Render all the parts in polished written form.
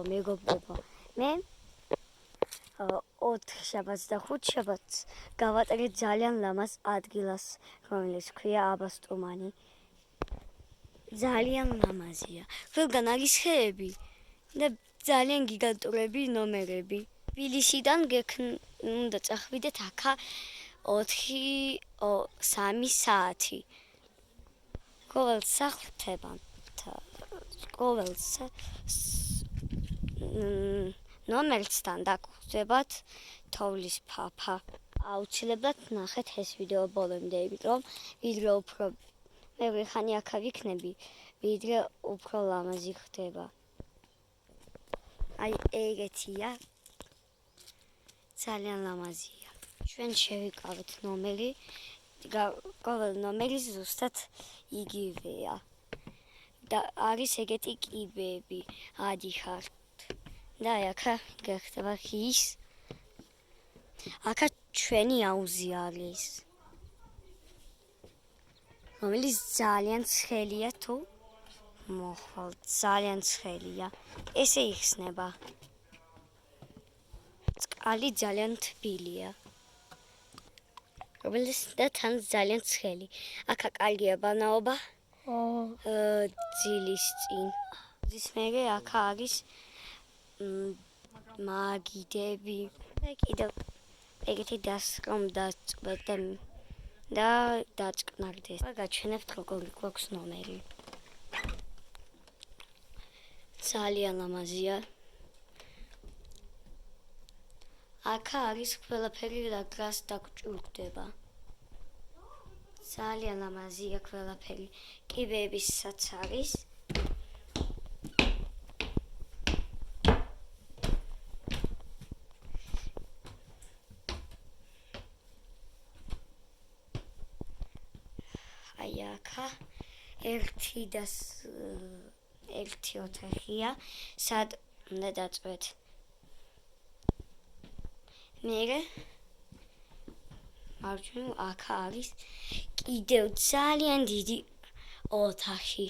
მეგობრებო, მე 4 შაბათს და 5 შაბათს გავატარე ძალიან ლამაზ ადგილას, რომელიც ქვია აბასტუმანი. ძალიან ლამაზია. ყველგან არის ხეები და ძალიან გიგანტურები ნომერები. თბილისიდან უნდა წახვიდეთ აქა 4-3 საათი. ყოველ სახლთან ნომერთან დაგხვდებათ თოვლის ფაფა. აუცილებლად ნახეთ ეს ვიდეო ბოლომდე, იმიტომ ვიდრე უფრო მეორე ხანი აქ ვიქნები, ვიდრე უფრო ლამაზი ხდება. აი ეგეთია. ძალიან ლამაზია. ჩვენ შევიკავეთ ნომერი. ყოველ ნომერი ზუსტად იგივეა. და არის ეგეთი კიბეები, ადიხართ. და აქა გახდება ხის. აქა ჩვენი აუზი არის. რომელიც ძალიან ცხელია თუ მოხვალ, ძალიან ცხელია. ესე იხსნება. წყალი ძალიან თბილია. რომელიც და თან ძალიან ცხელი. აქა კარგია ბანაობა. ძილის წინ. ძის მერე აქა არის მაგიდები. კიდევ ეგეთი დასრომ დაწყდა და დაწყნარდეს. გაჩვენებთ როგორი გვაქვს ნომერი. ძალიან ლამაზია. აქა არის ყველაფერი რას დაგჭირდება. ძალიან ლამაზია ყველაფერი. კიბეებისაც არის. აი აქა ერთი ოთახია, სად უნდა დაწვეთ. მერე მარჯვნივ აქა არის კიდევ ძალიან დიდი ოთახი.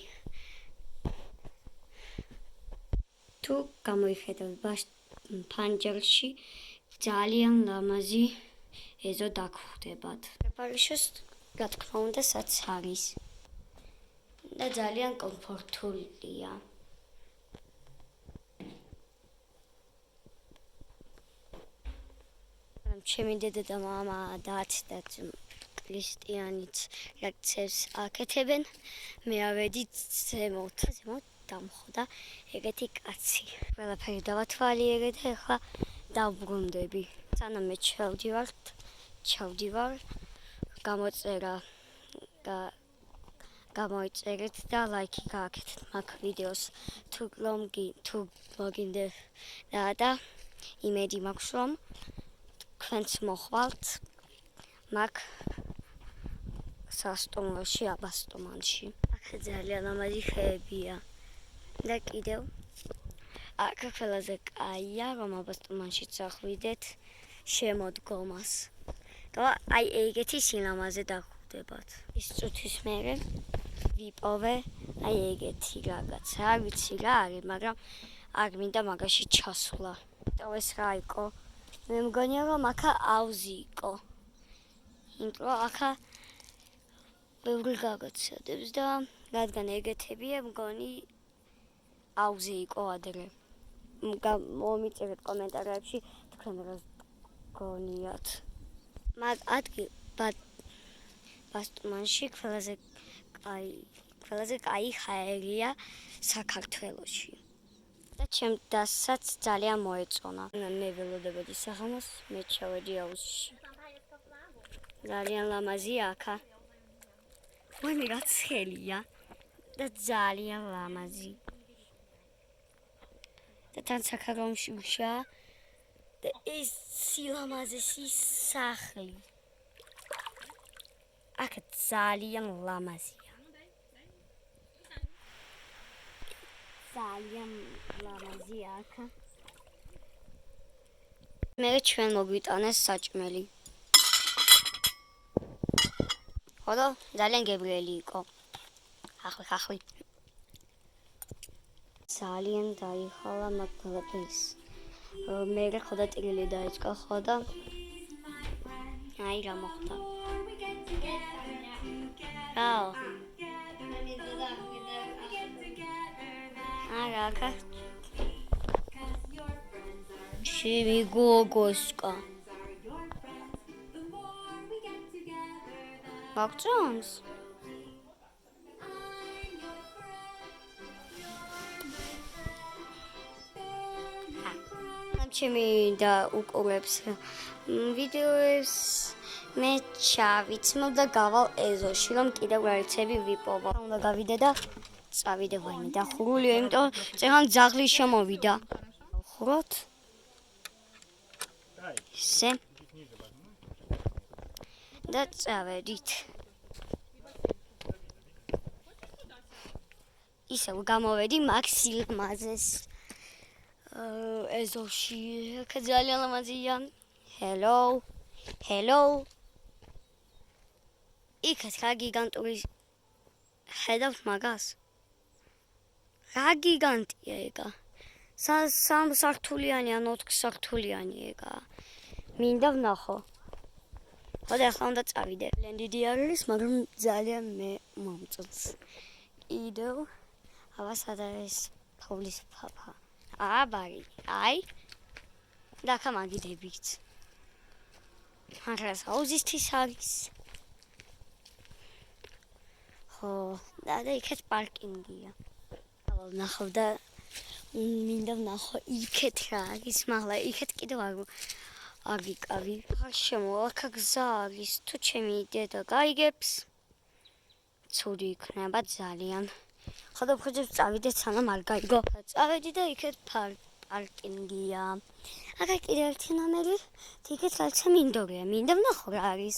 თუ გამოიხედავთ ფანჯარში ძალიან ლამაზი ეზო დაგხვდებათ. პრეპარიშოს რა თქმა უნდა საც არის და ძალიან კომფორტულია. ჩემი დედა და მამა და კრისტიანიც რეაქციებს აკეთებენ. მე ავედი ზემოთ დამხვდა ეგეთი კაცი. ყველაფერი დავათვალიერე და ახლა დავბრუნდები. სანამ მე ჩავდივარ, გამოიწერეთ და ლაიქი გააკეთეთ მაგ ვიდეოს. თუ მოგინდა და იმედი მაქვს რომ თქვენც მოხვალთ მაგ სასტუმროში აბასტუმანში. აქ ძალიან ლამაზი ხეებია. და კიდევ აქ ყველაზე კაია რომ აბასტუმანში წახვიდეთ შემოდგომას. და აი ეგეთი სილამაზე დაგხვდებათ. ის წუთის მერე ვიპოვე აი ეგეთი რაღაცა. არ ვიცი რა არის, მაგრამ არ მინდა მაგაში ჩასვლა. და ეს რა იყო? მე მგონია რომ აქა აუზი იყო. იმიტომ აქა ბევრი გაგაცადებს და რადგან ეგეთებია მგონი აუზი იყო ადრე. მომიწერეთ კომენტარებში თქვენ რა გონიათ. მაგ ადგილ აბასტუმანში ყველაზე კაი ხაერია საქართველოში. და ჩემ დასაც ძალიან მოეწონა. მე ველოდებოდი საღამოს, მე ჩავედი აუზში. ძალიან ლამაზია აქა. ვაი რა ცხელია და ძალიან ლამაზი. და თან საქარავნში უშა და ეს სილამაზესი სახლი. აქ ძალიან ლამაზია. ძალიან ლამაზია აქა. მე ჩვენ მოგვიტანეს საჭმელი. ხოდა ძალიან გებრიელი იყო. ახლა ძალიან დაიხალა მაგალაფის. მე ხოდა ტრილი დაიწყო ხოდა. აი რა მოხდა. აუ. არა, კა. შევი გოგოსკა. მოგწონს? ჩემი და უკურებს ვიდეოებს მე ჩავიცმო და გავალ ეზოში რომ კიდევ რიცები ვიპოვა. უნდა გავიდე და წავიდე ვაიმე დახურულია, იმიტომ წეგან ძაღლი შემოვიდა. ხუროთ. ისე. და წავედით. ისევ გამოვედი მაქსილმაზეს. ეზოში ძალიან ლამაზია. Hello. იქაც რა გიგანტური ხედავთ მაგას? რა გიგანტია ეგა? 3 სართულიანი ან 4 სართულიანი ეგა. მინდა ვნახო. ხოდა ახლა უნდა წავიდე. ლენდიდი არის, მაგრამ ძალიან მე მომწონს. კიდევ აბა სადა ეს თოვლის ფაფა. აბარი, აი. და ხა მაგიდებით. ახლა აუზისთვის არის. ხო, და იქეთ პარკინგია. აბა ნახავ და მინდა ვნახო იქეთ რა არის, მაგრამ იქეთ კიდევ არ ვიკავი. არ შემოვა, აქ გზა არის, თუ ჩემი დედა გაიგებს. ცუდი იქნება ძალიან. ხოდა ვხედავ წავიდეთ სანამ არ გაიგო. წავედი და იქეთ პარკინგია. აქ კიდევ ერთი ნომერი, იქეთ რაცა მინდორია. მინდა ვნახო რა არის.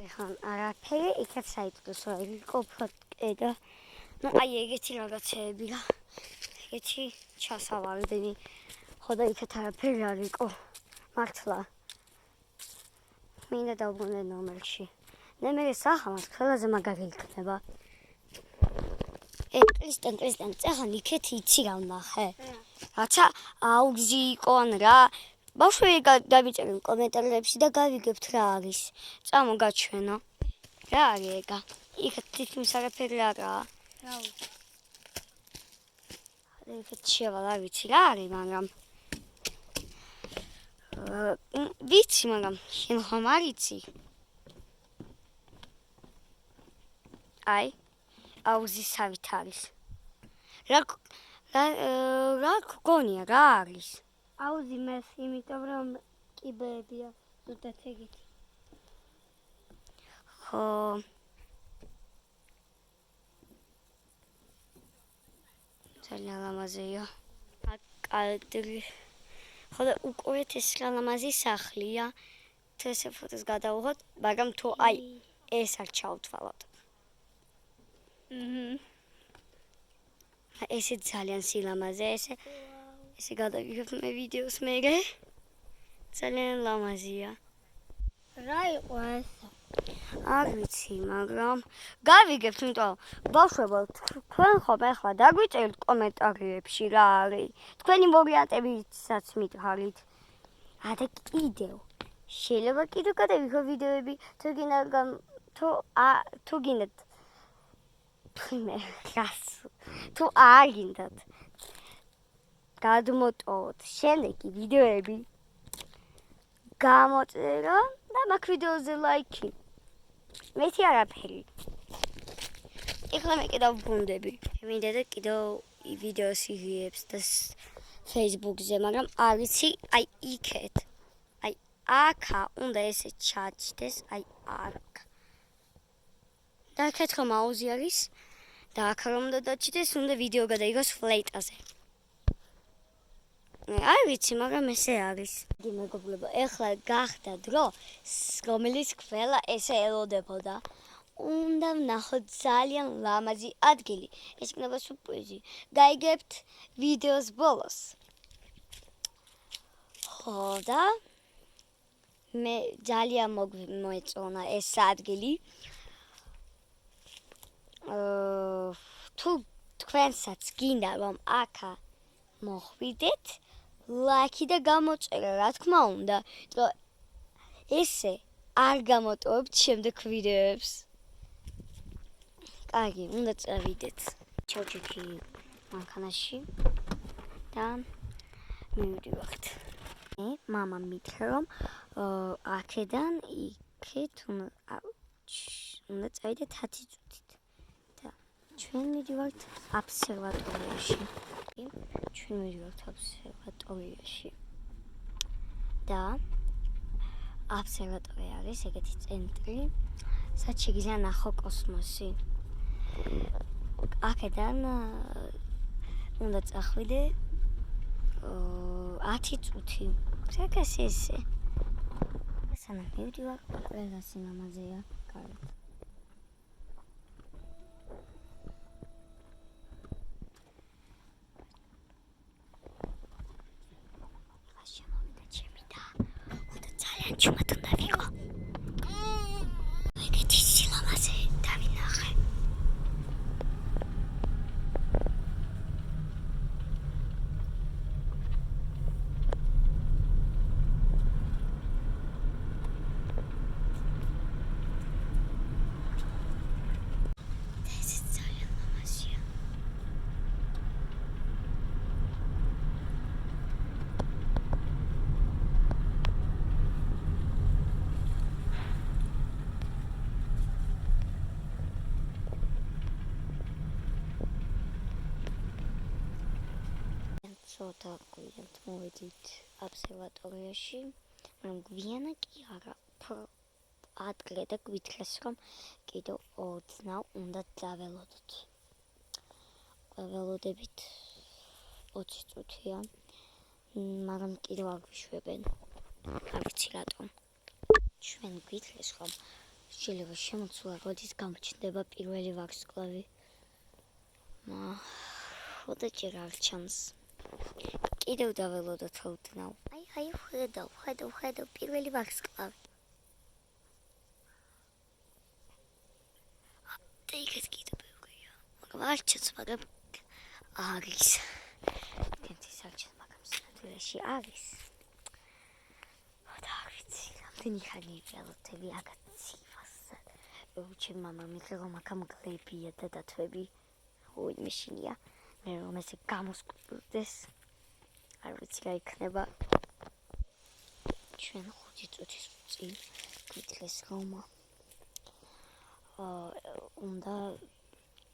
ეხლა არაფერი, იქეთ საიტოს რა იყოფოთ და ну აი ეგეთი რაღაცეები რა. ეგეთი ჩასავარდენი. ხოდა იქეთ არაფერი არ იყო. მართლა. მინდა დავბრუნდე ნომერში. ნომერი სახამას ყველაზე მაგარი იქნება. კრისტენ, წახან იქეთ იცი რა ვნახე. რაცა აუგზი იყო ან რა. ბავშვები დავიწერენ კომენტარებში და გავიგებთ რა არის. წამოგაჩვენო. რა არის ეგა? იქეთ თითქმის არაფერი არაა. რა ვიცი. იქეთ შევალ არ ვიცი რა არის, მაგრამ ვიცი, მაგრამ შენ ხომ არ იცი? აი, აუზისავით არის. რა გონია, რა არის? აუზი მას, იმიტომ რომ კიბეებია, ზუსტად ეგეთი. ხო. ძალიან ლამაზია. კადრი. ხოდა უკურეთ ეს რა ლამაზი სახლია. თუ ესე ფოტოს გადავიღოთ, მაგრამ თუ აი ეს არ ჩავთვალოთ. ესე ძალიან სილამაზე, ესე გადაგიღებ მე ვიდეოს მერე. ძალიან ლამაზია. რა იყო ეს? არ ვიცი, მაგრამ გავიგებთ, იმიტომ ბავშვებო, თქვენ ხომ ახლა დაგვიწერთ კომენტარებში რა არის. თქვენი ვარიანტებიცაც მითხარით. და კიდევ შეიძლება კიდევ გადავიღო ვიდეოები, თუ გინდათ თუ არ გინდათ გადმოტოვოთ შემდეგი ვიდეოები გამოწერა და მაგ ვიდეოზე ლაიქი. მეთი არაფერი. ეხლა მე კიდევ ვბრუნდები. მინდა და კიდევ ვიდეოს იღებს და Facebook-ზე, მაგრამ არ ვიცი, აი იქეთ. აი აქა უნდა ესე ჩაჩდეს, აი აქ. და აქეთ რომ აუზი არის და აქ რომ უნდა დაჩიდეს, უნდა ვიდეო გადაიღოს ფლეიტაზე. არ ვიცი, მაგრამ ესე არის. მეგობრებო, ეხლა გახდა დრო, რომელიც ყველა ესე ელოდებოდა. უნდა ვნახოთ ძალიან ლამაზი ადგილი. ეს იქნება სურპრიზი. გაიგებთ ვიდეოს ბოლოს. ხო და მე ძალიან მოეწონა ეს ადგილი. თუ თქვენსაც გინდა რომ აქა მოხვიდეთ, ლაიქი და გამოწერა, რა თქმა უნდა, რომ ესე არ გამოტოვებთ შემდეგ ვიდეოებს. კარგი, უნდა წავიდეთ. ჩავჭიქი მანქანაში და მივიდივართ. მამა მითხრა რომ აქედან იქით უნდა წავიდეთ 10 წუთით. და ჩვენ მივიდივართ აბსერვატორიაში. და აბსერვატორია არის ეგეთი ცენტრი, სადაც შეგიძლია ნახო კოსმოსი. აქედან უნდა წახვიდე 10 წუთი. საკას ესე. სანამ მივდივარ, ყველასი მამაზეა, კარგად. Чумат უნდა ვიყო. ეგეთი სილამაზე დავინახე. ეს ძალიან ლამაზია. ცოტა გვიანთ მოვედით აბსერვატორიაში, მაგრამ გვიანა კი არა, ადგილე და გვითხრეს რომ კიდევ ოდნავ უნდა დაველოდოთ. ველოდებით 20 წუთია, მაგრამ კიდევ არ გვიშვებენ. არ ვიცი რატომ. ჩვენ გვითხრეს რომ შეიძლება შემოცვლა როდის გამოჩნდება პირველი ვარსკვლავი. ხოდაჭერ არ ჩანს. კიდევ დაველოდოთ ოდნავ. აი, ხედავ პირველი ვარსკვლავი. ეგეთ კიდევ ბევრია. მაგრამ არ ჩანს, მაგრამ არის. თქვენთვის არ ჩანს, მაგრამ სინათლეში არის. და არ ვიცი, რამდენი ხანი ველოდები აგაცივას. ჩემ მამამ მითხრა რომ აქ მგლებია და დათვები. ой, მეშინია. მე რომ ესე გამოსკვდეს. არ ვიცი რა იქნება. ჩვენ 5 წუთის წინ გითხრეს რომ უნდა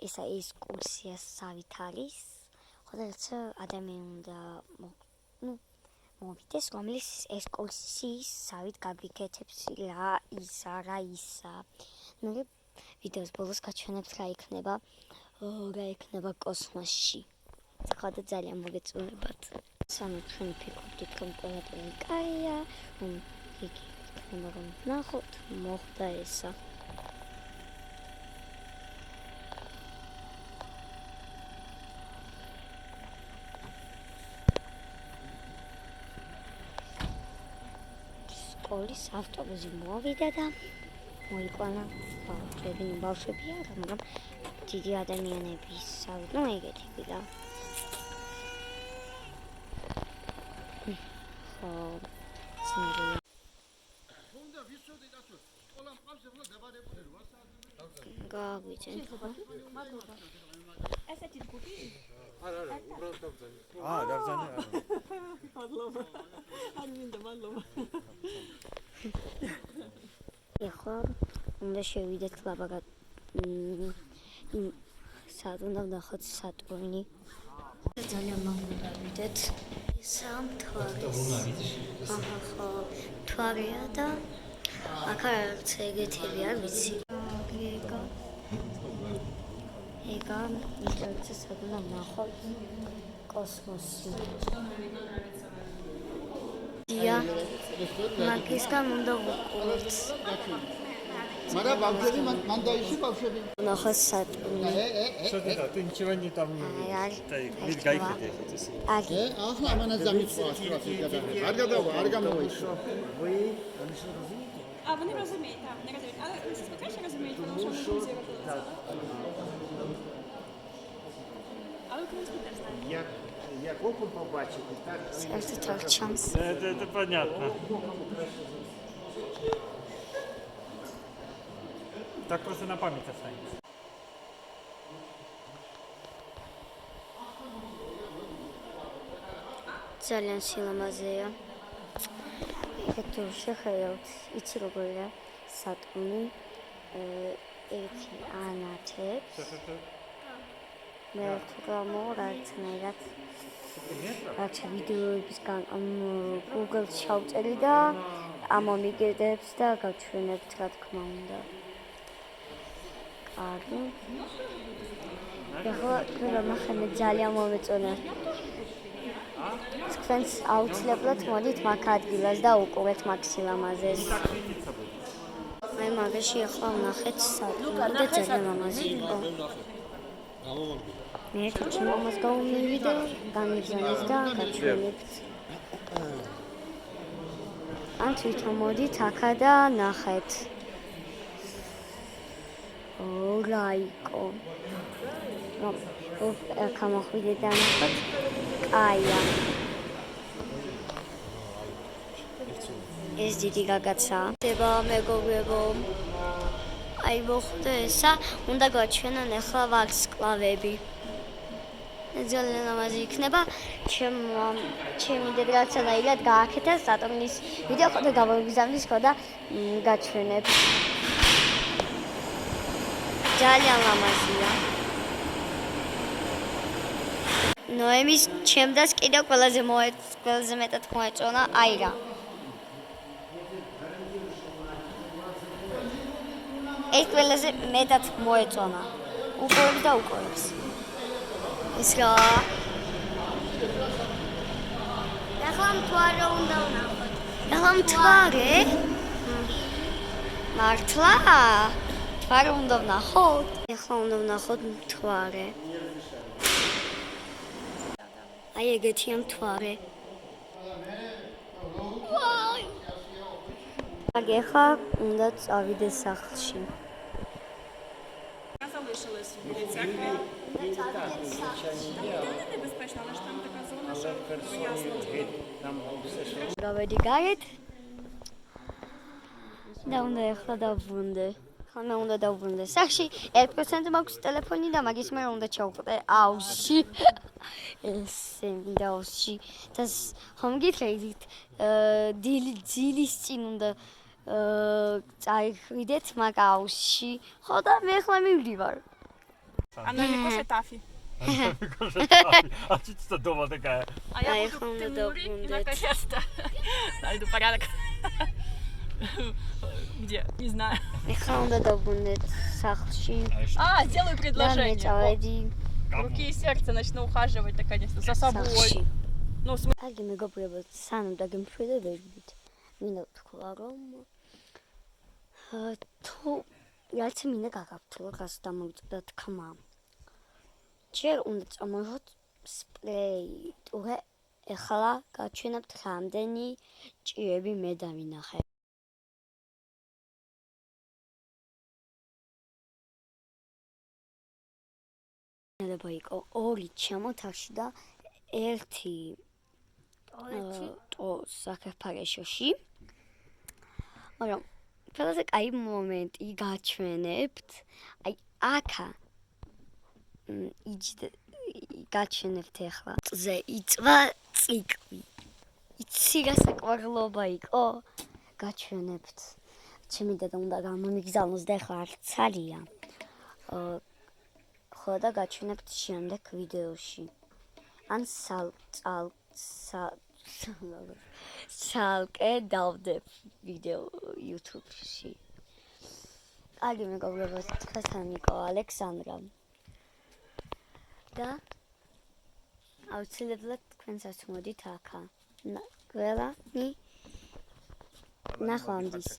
ეს კურსია სავით არის. ხოდაც ადამიანი უნდა მოვიდეს, რომლის ეს კურსის სავით გაგვიკეთებს რა ისა. მე ვიდეოს ბოლოს გაჩვენებთ რა იქნება კოსმოსში. ხოდა ძალიან მოგეწონებათ. სანამ ჩვენ ფიქრობთ რომ ყველაფერი კაია, რომ იგი იქნება რომ ნახოთ, მოხდა ესა. სკოლის ავტობუსი მოვიდა და მოიყვანა ბავშვები არა, მაგრამ დიდი ადამიანები ისავით, ეგეთი ვიდა. გაგვიძენ. ესეთი ჯგუფი? არა, უბრალოდ დაბძანი. დაბძანი არა. მადლობა. არ მინდა, მადლობა. ეხლა უნდა შევიდეთ ლაბაგად. სად უნდა ვნახოთ სატურნი. ძალიან მაგნედა ვიდეთ. ხო, თვარია და აქ არც ეგეთები არ ვიცი. ეგა ისე სად უნდა ვნახოთ კოსმოსი. მაგისგან უნდა ვუყუროთ. მაგრამ ბავშვები მან დაიში ბავშვები. ნახოთ სატურნი. Что-то ты ничего не там не видишь, кайф идешь. ახლა ამანაც დამიწყო ასტროფიკა. არ გამოიშვა. А, вони розуміють, так, не розуміють. Але ви краще розуміють, тому що вони Як окон побачити, так? საერთოდ არ ჩამს. Это понятно. Так просто на память останется. ძალიან სილამაზეა. ეგ თუ შეხედავთ, იცი როგორია სატურნი. ერთი ანათებს. მე თუ მოვარცნერად რაც ვიდეოებისგან Google-ს ჩავწერი და ამომიგდებს და გავჩვენებთ რა თქმა უნდა. კარგი. ეხლა მახანე ძალიან მომეწონა. თქვენს აუცილებლად მოდით მაგ ადგილას და უყურეთ მაგ სილამაზეს. მე მაგაში ახლა ვნახეთ სატურნი და ძალიან ლამაზი იყო. მე ერთი მომას გავუმივიდე, განიგზავნეს და გაჩვენებთ. ან თვითონ მოდით აქა და ნახეთ. რა იყო? აქ მოხვიდე და ნახეთ. კაია. ეს დიდი გაგაცაა. დება მეგობრებო. აი მოხვდა ესა, უნდა გაჩვენონ ახლა ვარსკვლავები. ძალიან ლამაზი იქნება. ჩემი დედაცანაირად გააკეთა სატურნის ვიდეო ხოდა გავაგზავნის ხოდა გაჩვენებ. ძალიან ლამაზია. ნოემის ჩემდაც კიდევ ყველაზე მეტად მოეწონა აირა. ეს ყველაზე მეტად მოეწონა. უყურებს და უყურებს. ეს რა? ახლა მთვარე უნდა ვნახოთ. ახლა მთვარე? მართლა? მთვარე უნდა ვნახოთ? ახლა უნდა ვნახოთ მთვარე. აი ეგეთია მთვარე. აი ახლა უნდა წავიდე სახლში. Залишилась біля церкви. Небезпечно, але ж там така зона, що ясно. გავედი გარეთ. და უნდა ახლა დავბრუნდე. ხანდა უნდა დავბრუნდე სახლში. 1% მაქვს ტელეფონი და მაგის მე უნდა ჩავყდე აუზში. ესე მინდა აუზში. და ხომ გითხრით, დილის წინ უნდა წაიხვიდეთ მაგ აუზში. ხო და მე ახლა მივდივარ. А на якій етапі? А что это дома такая? А я буду в Тимуре и наконец-то найду порядок. Где? Не знаю. ახლა უნდა დავბრუნდეთ სახლში. А, сделаю და მე предложение. წავედი Руки и сердце начну ухаживать наконец-то за собой. სახლში. Ну, в смысле, აგი მეგობრებო, სანამ დაგემშვიდობებით, მინდა ვთქვა, რომ თუ რაც მინდა გაგაფთლო, რას დამოვიწყდა თქმა. ჯერ უნდა წამოვიღოთ სპრეი. თურე ეხლა გაჩვენებთ რამდენი ჭიები მე დავინახე. შეიძლება იყო 2 ჩემოთახში და 1 საფეხბურთოში. მაგრამ ყველაზე კაი მომენტი გაჩვენებთ. აი აქა გაჩვენებთ ახლა. ზე იწვა ციკლი. იცი რა საყვარლობა იყო? გაჩვენებთ. ჩემი დედა უნდა გამომიგზავნოს და ახლა არც არია. ხო და გაჩვენებთ შემდეგ ვიდეოში. ან ცალკე დავდებ ვიდეო YouTube-ში. კარგი მეგობრებო, თქვენთან იყო ალექსანდრა. და აუცილებლად თქვენსაც მოდით აქა. ყველანი ნახვამდის.